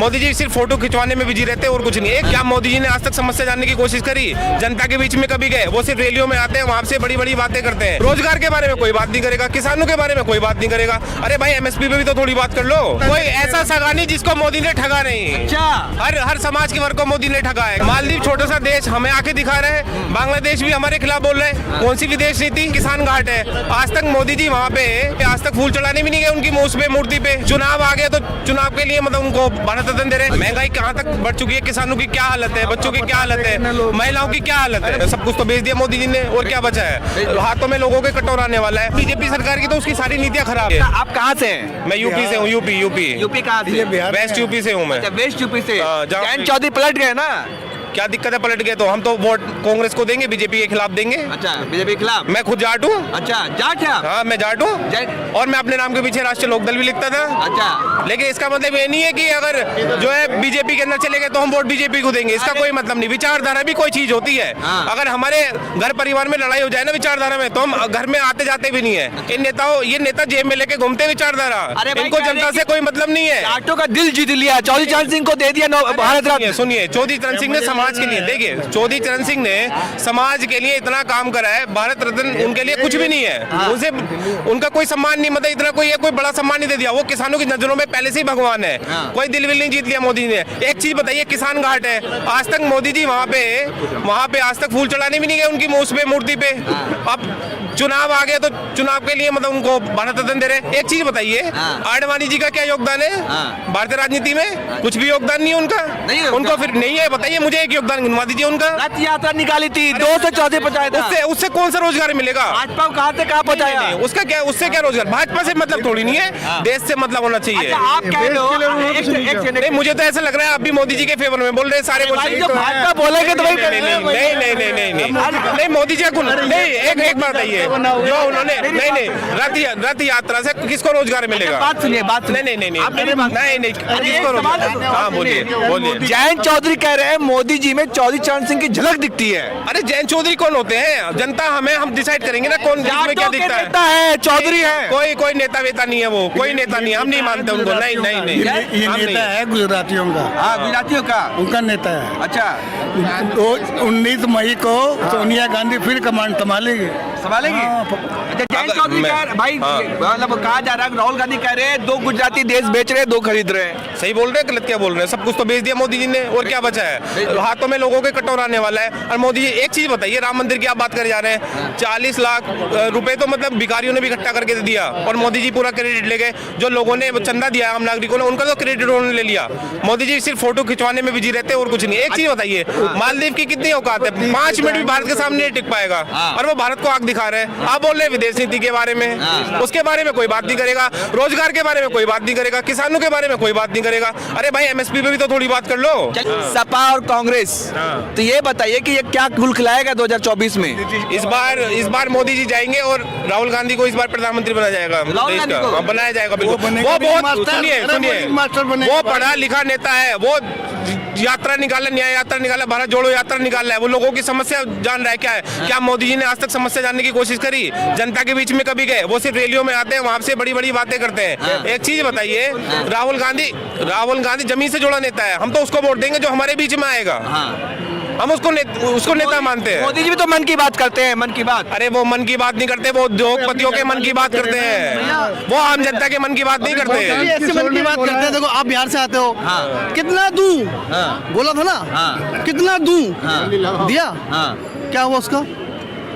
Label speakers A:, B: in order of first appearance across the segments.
A: मोदी जी सिर्फ फोटो खिंचवाने में बिजी रहते हैं और कुछ नहीं है। क्या मोदी जी ने आज तक समस्या जानने की कोशिश करी? जनता के बीच में कभी गए? वो सिर्फ रैलियों में आते हैं, वहाँ से बड़ी बड़ी बातें करते हैं। रोजगार के बारे में कोई बात नहीं करेगा, किसानों के बारे में कोई बात नहीं करेगा। अरे भाई एमएसपी पे भी तो थोड़ी बात कर लो। कोई ऐसा सगा नहीं जिसको मोदी ने ठगा नहीं।
B: अच्छा,
A: हर समाज के वर्ग को मोदी ने ठगा है। मालदीव छोटा सा देश हमें आके दिखा रहे हैं, बांग्लादेश भी हमारे खिलाफ बोल रहे हैं। कौन सी विदेश नीति? किसान घाट है। आज तक मोदी जी वहाँ पे आज तक फूल चढ़ाने भी नहीं गए उनकी मूस पे, मूर्ति पे। चुनाव आ गया तो चुनाव के लिए मतलब उनको भारत रत्न दे रहे हैं। महंगाई कहाँ तक बढ़ चुकी है, किसानों की क्या हालत है, बच्चों की क्या हालत है, महिलाओं की क्या हालत है। सब कुछ तो बेच दिया मोदी जी ने, और क्या बचा है? हाथों में लोगों के कटोराने वाला है। बीजेपी सरकार की तो उसकी सारी नीतियाँ खराब है।
B: आप कहाँ से हैं?
A: मैं यूपी से हूँ। यूपी
B: यूपी कहाँ से?
A: वेस्ट यूपी से हूँ मैं।
B: वेस्ट यूपी से।
A: जहाँ-
B: जयंत चौधरी पलट गए ना?
A: क्या दिक्कत है? पलट गए तो हम तो वोट कांग्रेस को देंगे, बीजेपी के खिलाफ देंगे।
B: अच्छा, बीजेपी के खिलाफ।
A: मैं खुद जाट हूँ।
B: अच्छा, जाट है आप?
A: हाँ मैं जाट हूँ, और मैं अपने नाम के पीछे राष्ट्रीय लोकदल भी लिखता था।
B: अच्छा,
A: लेकिन इसका मतलब ये नहीं है कि अगर जो है बीजेपी के अंदर चले गए तो हम वोट बीजेपी को देंगे, इसका कोई मतलब नहीं। विचारधारा भी कोई चीज होती है।
B: हाँ।
A: अगर हमारे घर परिवार में लड़ाई हो जाए ना विचारधारा में, तो हम घर में आते जाते भी नहीं है। इन नेताओं, ये नेता जेब में लेके घूमते विचारधारा,
B: अरे भाई,
A: इनको
B: कह रहे
A: जनता
B: कि-
A: से कोई मतलब नहीं है।
B: जाटों का दिल जीत लिया, चौधरी चरण सिंह को दे दिया भारत रत्न।
A: सुनिए, चौधरी चरण सिंह ने समाज के लिए, देखिए चौधरी चरण सिंह ने समाज के लिए इतना काम करा है, भारत रत्न उनके लिए कुछ भी नहीं है। उसे उनका कोई सम्मान नहीं, मतलब इतना कोई बड़ा सम्मान नहीं दे दिया। वो किसानों की नजरों में पहले से ही भगवान है। कोई दिल विल नहीं जीत लिया मोदी ने। एक चीज बताइए, किसान घाट है, आज तक मोदी जी वहाँ पे आज तक फूल चढ़ाने भी नहीं गए उनकी मूस पे, मूर्ति पे। अब चुनाव आ गया तो चुनाव के लिए मतलब उनको भारत रत्न दे रहे हैं। एक चीज बताइए, आडवाणी जी का क्या योगदान है भारतीय राजनीति में? कुछ भी योगदान नहीं है उनका। उनको फिर नहीं है, बताइए मुझे एक योगदान गिनवा दीजिए उनका।
B: रथ यात्रा निकाली थी, 2 से 14 पहुंचाया था।
A: उससे कौन सा रोजगार मिलेगा?
B: भाजपा को कहाँ से कहाँ पहुंचाया?
A: उसका क्या, उससे क्या रोजगार? भाजपा से मतलब थोड़ी नहीं है, देश से मतलब होना चाहिए।
B: अच्छा, आप कह रहे हो
A: नहीं, मुझे तो ऐसा लग रहा है आप भी मोदी जी के फेवर में बोल रहे हैं सारे।
B: भाजपा बोलेंगे तो
A: नहीं, मोदी जी को नहीं। एक बात है, ये जो उन्होंने नहीं रथ यात्रा से किसको रोजगार मिलेगा?
B: बात सुनिए, बात
A: नहीं, किसको रोजगार? हाँ बोलिए।
B: जयंत चौधरी कह रहे हैं मोदी जी में चौधरी चरण सिंह की झलक दिखती है।
A: अरे जयंत चौधरी कौन होते हैं? जनता हम डिसाइड करेंगे ना कौन में क्या दिखता है।
B: चौधरी है,
A: कोई नेता वेता नहीं है, वो कोई नेता नहीं है, हम नहीं मानते उनको। नहीं
C: ये नेता है गुजरातियों का।
B: हाँ, गुजरातियों का
C: उनका नेता है।
B: अच्छा,
C: 19 मई को सोनिया गांधी फिर कमांड संभालेगी।
B: संभालेगी। अच्छा, जयंत चौधरी कह भाई, मतलब कहा जा रहा है राहुल गांधी कह रहे हैं 2 गुजराती देश बेच रहे हैं, 2 खरीद रहे हैं।
A: सही बोल रहे हैं, गलत क्या बोल रहे हैं? सब कुछ तो बेच दिया मोदी जी ने, और क्या बचा है? हाथों में लोगों के कटोराने वाला है। और मोदी जी, एक चीज बताइए, राम मंदिर की आप बात कर जा रहे हैं, 40 लाख रुपए तो मतलब भिखारियों ने भी इकट्ठा करके दे दिया, और मोदी जी पूरा क्रेडिट ले गए। जो लोगों ने चंदा दिया आम नागरिकों ने, उनका तो क्रेडिट उन्होंने ले लिया। मोदी जी सिर्फ फोटो खिंचवाने में बिजी रहते हैं और कुछ नहीं। एक चीज बताइए, मालदीव की कितनी औकात है? 5 मिनट भी भारत के सामने नहीं टिक पाएगा, और वो भारत को आग दिखा रहे हैं। आप बोल रहे हैं विदेश नीति के बारे में, उसके बारे में कोई बात नहीं करेगा। रोजगार के बारे में कोई बात नहीं करेगा, किसानों के बारे में कोई बात नहीं करेगा। अरे भाई एमएसपी पे भी तो थोड़ी बात कर लो।
B: सपा और कांग्रेस, तो ये बताइए कि ये क्या गुल खिलाएगा 2024 में?
A: इस बार मोदी जी जाएंगे और राहुल गांधी को इस बार प्रधानमंत्री बनाया जाएगा देश का। हाँ, बनाया जाएगा बिल्कुल। वो बहुत सुनिए, वो पढ़ा लिखा नेता है, वो यात्रा निकाला, न्याय यात्रा निकाला, भारत जोड़ो यात्रा निकाला है। वो लोगों की समस्या जान रहा है। क्या है? क्या मोदी जी ने आज तक समस्या जानने की कोशिश करी? जनता के बीच में कभी गए? वो सिर्फ रैलियों में आते हैं, वहां से बड़ी बड़ी बातें करते हैं। एक चीज बताइए, राहुल गांधी जमीन से जुड़ा नेता है। हम तो उसको वोट देंगे जो हमारे बीच में आएगा। हम उसको नेता मानते हैं।
B: मोदी जी भी तो मन की बात करते हैं, मन की बात।
A: अरे वो मन की बात नहीं करते, वो उद्योगपतियों के मन की बात करते हैं। वो आम जनता के मन की बात नहीं करते।
D: ऐसे मन की बात करते हैं। देखो आप बिहार से आते हो, कितना दूं बोला था ना, कितना दूं दिया, क्या हुआ उसका?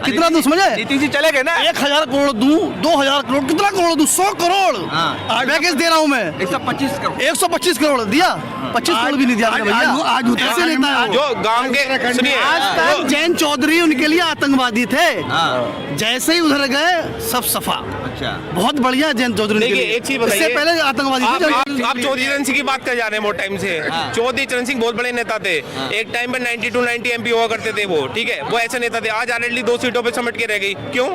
D: कितना दूं समझे?
B: नीतीश जी चले गए ना।
D: 1000 करोड़ दूं, 2000 करोड़, कितना करोड़ दूं? 100 करोड़ पैकेज दे रहा हूँ मैं।
B: 125 करोड़
D: 125 करोड़ दिया, 25 करोड़ भी नहीं दिया भैया।
C: आज
D: ऐसे नेता है
A: जो गांव के, सुनिए,
D: आज तक जयंत चौधरी उनके लिए आतंकवादी थे, जैसे ही उधर गए सब सफा।
B: अच्छा,
D: बहुत बढ़िया जयंत चौधरी उनके लिए।
A: एक चीज बताइए,
D: इससे पहले आतंकवादी थे।
A: आप चौधरी चरण सिंह की बात कर जा रहे हैं बहुत टाइम से। चौधरी चरण सिंह बहुत बड़े नेता थे। एक टाइम पे 90 एमपी हुआ करते थे वो, ठीक है, वो ऐसे नेता थे। आज ऑलरेडी 2 सीटों पे समेट के रह गई। क्यों?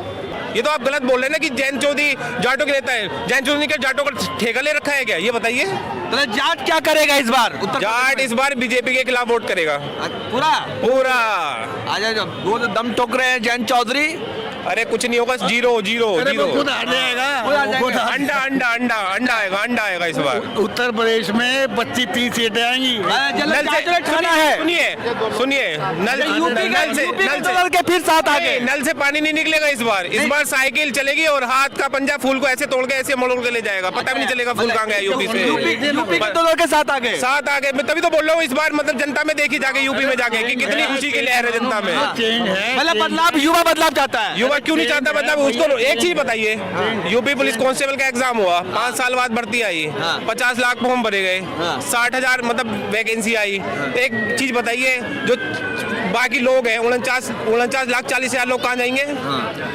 A: ये तो आप गलत बोल रहे हैं ना कि जयंत चौधरी जाटों के नेता है। जयंत चौधरी के जाटों का ठेका ले रखा है क्या? ये बताइए।
B: तो जाट क्या करेगा इस बार?
A: जाट इस बार बीजेपी के खिलाफ वोट करेगा
B: पूरा।
A: पूरा।
B: आज वो दम ठोक रहे हैं जयंत चौधरी,
A: अरे कुछ नहीं होगा, जीरो जीरो
C: अरे वो
A: जीरो।
C: खुद हार जाएगा,
B: खुद हार
C: वो खुद
B: जाएगा।
C: हार-
A: अंडा अंडा अंडा अंडा आएगा, अंडा आएगा इस बार।
C: उत्तर प्रदेश में 25-30 सीटें आएंगी।
A: नल से
B: खाना है
A: सुनिए सुनिए, नल
B: यूपी के तो लड़के फिर साथ आ गए।
A: नल से पानी नहीं निकलेगा इस बार साइकिल चलेगी और हाथ का पंजा फूल को ऐसे तोड़ के ऐसे मोड़ के ले जाएगा, पता भी नहीं चलेगा फूल कहाँ गया यूपी से।
B: यूपी के तो लड़के साथ आ गए।
A: साथ आगे, मैं तभी तो बोल रहा हूँ इस बार मतलब जनता में देखी जाके यूपी में जाके कि कितनी खुशी की लहर है जनता में।
C: चेंज है।
B: मतलब बदलाव, युवा बदलाव चाहता है।
A: युवा क्यों नहीं चाहता मतलब उसको एक चीज बताइए, यूपी पुलिस कांस्टेबल का एग्जाम हुआ, 5 साल बाद भर्ती आई, 50 लाख फॉर्म भरे गए, 60,000 मतलब वैकेंसी आई। एक चीज बताइए, जो बाकी लोग हैं 49,40,000 लोग कहाँ जाएंगे,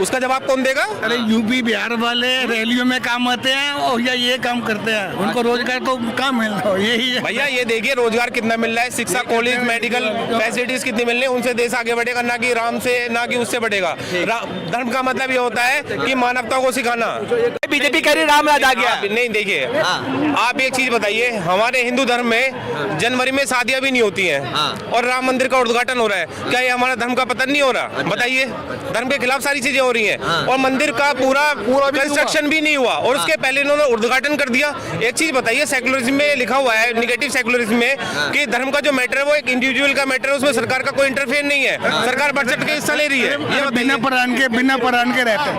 A: उसका जवाब कौन देगा?
C: अरे यूपी बिहार वाले रैलियों में काम आते हैं और या ये काम करते हैं, उनको रोजगार तो कहाँ मिलना हो, यही है।
A: भैया ये देखिए रोजगार कितना मिल रहा है, शिक्षा, कॉलेज, मेडिकल फैसिलिटीज कितनी मिल रही है, उनसे देश आगे बढ़ेगा, ना कि राम से ना कि उससे बढ़ेगा। धर्म का मतलब ये होता है कि मानवता को सिखाना।
B: बीजेपी कह रही राम राज आ गया।
A: नहीं देखिए, आप एक चीज बताइए, हमारे हिंदू धर्म में जनवरी में शादियां भी नहीं होती हैं और राम मंदिर का उद्घाटन हो रहा है, क्या ये हमारा धर्म का पतन नहीं हो रहा? बताइए, धर्म के खिलाफ सारी चीजें हो रही हैं और मंदिर का पूरा कंस्ट्रक्शन भी नहीं हुआ और उसके पहले इन्होंने उद्घाटन कर दिया। एक चीज बताइए, सेकुलरिज्म में लिखा हुआ है, निगेटिव सेकुलरिज्म में, कि धर्म का जो मैटर है वो एक इंडिविजुअल का मैटर है, उसमें सरकार का कोई इंटरफेयर नहीं है, सरकार बढ़ चढ़ के हिस्सा ले रही है। ये
C: बिना पढ़ान के रहते हैं।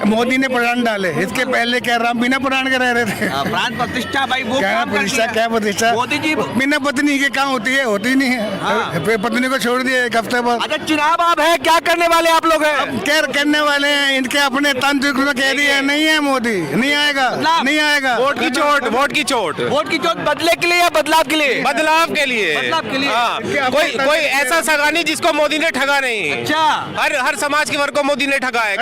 C: मोदी ने प्राण डाले, इसके पहले क्या राम बिना प्राण के रह रहे थे?
B: प्राण प्रतिष्ठा भाई, वो
C: क्या
B: काम करती
C: प्रतिष्ठा,
B: है।
C: क्या प्रतिष्ठा?
B: मोदी जी।
C: बिना पत्नी के काम होती है? होती नहीं है। फिर पत्नी को छोड़ दिया एक हफ्ते बाद।
B: अच्छा, चुनाव अब है, क्या करने वाले आप लोग हैं?
C: क्या करने वाले हैं? इनके अपने तांत्रिक ने कह दिया नहीं है, मोदी नहीं आएगा, नहीं आएगा।
A: वोट की चोट, वोट की चोट,
B: वोट की चोट बदले के लिए या बदलाव के लिए?
A: बदलाव के लिए।
B: बदलाव के लिए।
A: हाँ, कोई ऐसा सगा नहीं जिसको मोदी ने ठगा नहीं।
B: अच्छा।
A: हर समाज के वर्ग को मोदी ने ठगा है।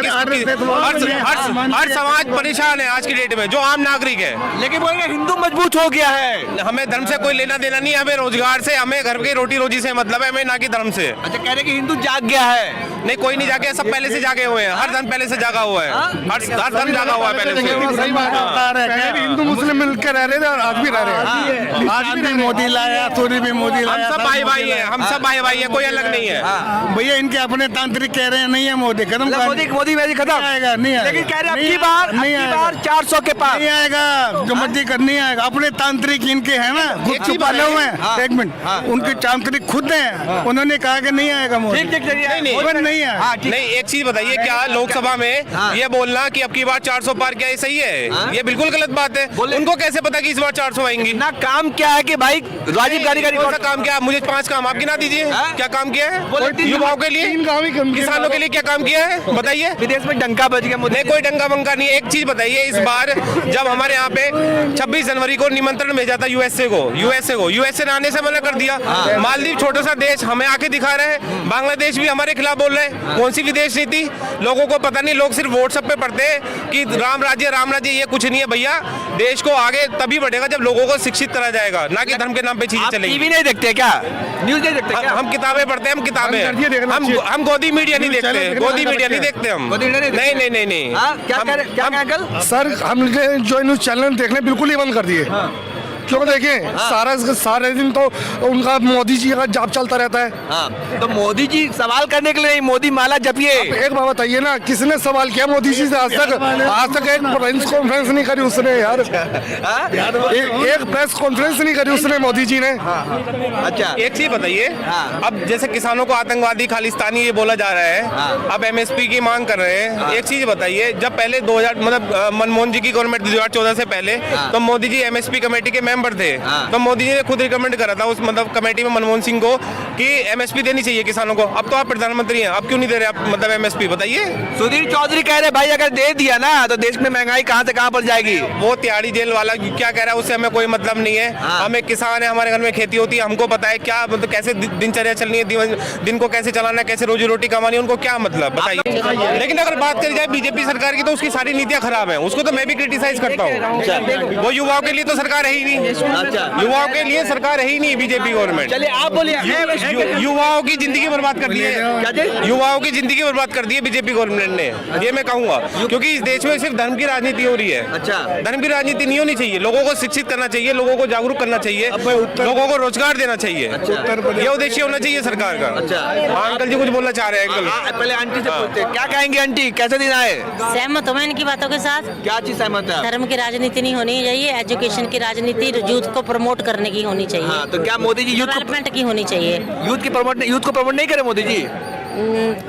A: हर समाज परेशान है आज की डेट में, जो आम नागरिक है।
B: लेकिन बोलेंगे हिंदू मजबूत हो गया है।
A: हमें धर्म से कोई लेना देना नहीं है, हमें रोजगार से, हमें घर की रोटी रोजी से मतलब है, हमें ना कि धर्म से।
B: अच्छा, कह रहे कि हिंदू जाग गया है।
A: नहीं, कोई नहीं जागे, सब पहले से जागे हुए हैं, हर धर्म पहले से जागा हुआ है, हर धर्म जागा हुआ है पहले से।
C: सही बात है, हिंदू मुस्लिम मिलकर रह रहे थे और आज भी रह रहे हैं। आज भी मोदी लाया, सूर्य भी मोदी
A: हम
C: लाया,
A: सब भाई भाई हैं, हम सब भाई भाई हैं, कोई अलग नहीं है।
C: भैया इनके अपने तांत्रिक कह रहे हैं नहीं है, मोदी खत्म कर
B: मोदी मेरी खत्म
C: नहीं आएगा, नहीं आएगा।
B: लेकिन कह रहे अब
C: नहीं
B: की बार
C: नहीं आएगा।
B: 400 के पार
C: नहीं आएगा, जो मर्जी कर नहीं आएगा। अपने तांत्रिक इनके हैं ना, खुद छुपाले हुए हैं। एक मिनट, उनके तांत्रिक खुद हैं, उन्होंने कहा कि नहीं आएगा मोदी। नहीं है।
A: नहीं, एक चीज बताइए, क्या लोकसभा में ये बोलना कि अब की बार 400 पार, क्या ये सही है? ये बिल्कुल गलत बात है। उनको कैसे पता कि इस बार 400 आएंगी?
B: ना काम क्या है कि भाई राजीव गांधी का
A: कौन सा काम किया? मुझे 5 काम आप गिना दीजिए, क्या काम किया है युवाओं के लिए, किसानों के लिए क्या काम किया है बताइए?
B: विदेश में डंका बज गया मोदी।
A: नहीं, कोई डंगा बंका नहीं है। एक चीज बताइए, इस बार जब हमारे यहाँ पे 26 जनवरी को निमंत्रण भेजा था यूएसए ने आने से मना कर दिया। मालदीव छोटा सा देश हमें आके दिखा रहे हैं, बांग्लादेश भी हमारे खिलाफ बोल रहे हैं। कौन सी विदेश नीति? लोगों को पता नहीं, लोग सिर्फ व्हाट्सएप पे पढ़ते हैं कि राम राज्य, ये कुछ नहीं है भैया। देश को आगे तभी बढ़ेगा जब लोगों को शिक्षित करा जाएगा, ना कि धर्म के नाम पे चीजें चलेंगी।
B: टीवी नहीं देखते क्या? न्यूज नहीं देखते क्या?
A: हम किताबें पढ़ते हैं, हम किताबें, हम गोदी मीडिया नहीं देखते, गोदी मीडिया नहीं देखते हम। नहीं।
B: क्या कह रहे अंकल?
E: सर हम जो न्यूज चैनल देखने बिल्कुल ही बंद कर दिए। क्यों देखें, सारे दिन तो उनका मोदी जी का जाप चलता रहता है।
B: तो मोदी जी सवाल करने के लिए नहीं, मोदी माला जपिए।
E: एक बात बताइए ना, किसने सवाल किया मोदी जी से आज तक एक प्रेस कॉन्फ्रेंस नहीं करी उसने यार। एक प्रेस कॉन्फ्रेंस नहीं करी उसने मोदी जी ने।
B: अच्छा,
A: एक चीज बताइए, अब जैसे किसानों को आतंकवादी खालिस्तानी ये बोला जा रहा है, अब एमएसपी की मांग कर रहे हैं। एक चीज बताइए, जब पहले 2000 मतलब मनमोहन जी की गवर्नमेंट 2014 से पहले, तो मोदी जी एमएसपी कमेटी के मेंबर थे, तो मोदी जी ने खुद रिकमेंड करा था उस मतलब कमेटी में मनमोहन सिंह को कि एमएसपी देनी चाहिए किसानों को। अब तो आप प्रधानमंत्री हैं, अब क्यों नहीं दे रहे आप मतलब एमएसपी? बताइए।
B: सुधीर चौधरी कह रहे भाई अगर दे दिया ना तो देश में महंगाई कहां से कहां पर जाएगी।
A: वो तिहाड़ी जेल वाला क्या कह रहा है उससे हमें कोई मतलब नहीं है। हमें किसान है, हमारे घर में खेती होती है, हमको पता है क्या मतलब कैसे दिनचर्या चलनी है, दिन को कैसे चलाना है, कैसे रोजी रोटी कमानी है, उनको क्या मतलब बताइए। लेकिन अगर बात करी जाए बीजेपी सरकार की, तो उसकी सारी नीतियां खराब है, उसको तो मैं भी क्रिटिसाइज करता हूँ। वो युवाओं के लिए तो सरकार है ही नहीं, युवाओं के लिए सरकार है ही नहीं बीजेपी गवर्नमेंट।
B: चलिए आप बोलिए।
A: युवाओं की जिंदगी बर्बाद कर दी है,
B: क्या जी?
A: युवाओं की जिंदगी बर्बाद कर दी है बीजेपी गवर्नमेंट ने, ये मैं कहूंगा। क्योंकि इस देश में सिर्फ धर्म की राजनीति हो रही है।
B: अच्छा।
A: धर्म की राजनीति नहीं होनी चाहिए, लोगों को शिक्षित करना चाहिए, लोगों को जागरूक करना चाहिए, लोगों को रोजगार देना चाहिए। ये उद्देश्य होना चाहिए सरकार का।
B: अच्छा।
A: हाँ अंकल जी कुछ बोलना चाह रहे हैं अंकल।
B: पहले आंटी से पूछते हैं, क्या कहेंगे आंटी, कैसे दिन आए?
F: सहमत हूँ मैं इनकी बातों के साथ।
B: क्या चीज सहमत है?
F: धर्म की राजनीति नहीं होनी चाहिए, एजुकेशन की राजनीति यूथ को प्रमोट करने की होनी चाहिए।
B: हाँ, तो क्या मोदी जी
F: डेवलपमेंट की होनी चाहिए।
B: यूथ को प्रमोट नहीं करे मोदी जी?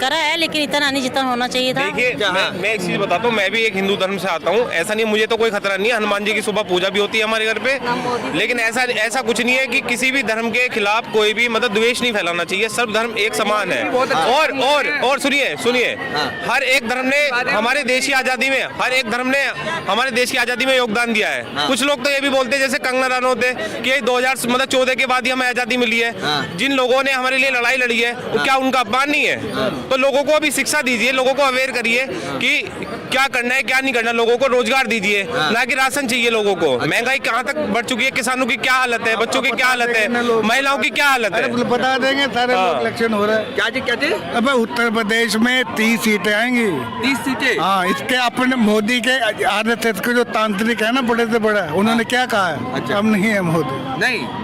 F: करा है लेकिन इतना नहीं जितना होना चाहिए था।
A: देखिए मैं एक चीज बताता हूँ, मैं भी एक हिंदू धर्म से आता हूँ, ऐसा नहीं मुझे तो कोई खतरा नहीं है, हनुमान जी की सुबह पूजा भी होती है हमारे घर पे, लेकिन ऐसा कुछ नहीं है कि किसी भी धर्म के खिलाफ कोई भी मतलब द्वेष नहीं फैलाना चाहिए, सब धर्म एक समान है। और सुनिए हर एक धर्म ने हमारे देश की आजादी में, हर एक धर्म ने हमारे देश की आजादी में योगदान दिया है। कुछ लोग तो ये भी बोलते हैं जैसे कंगना रनौत कि 2014 के बाद ही हमें आजादी मिली है, जिन लोगों ने हमारे लिए लड़ाई लड़ी है वो क्या उनका अपमान नहीं है? तो लोगों को अभी शिक्षा दीजिए, लोगों को अवेयर करिए कि क्या करना है क्या नहीं करना, लोगों को रोजगार दीजिए, ना कि राशन चाहिए लोगों को। महंगाई कहाँ तक बढ़ चुकी है, किसानों की क्या हालत है, बच्चों की क्या हालत है, महिलाओं की क्या हालत है।
C: बता देंगे सारे लोग, इलेक्शन हो रहा है।
B: क्या जी?
C: अब उत्तर प्रदेश में 30 सीटें आएंगी।
B: 30 सीटें?
C: हाँ, इसके अपने मोदी के आरएसएस के जो तांत्रिक है ना बड़े से बड़ा, उन्होंने क्या कहा है?
B: अच्छा।
C: अब नहीं है मोदी।
B: नहीं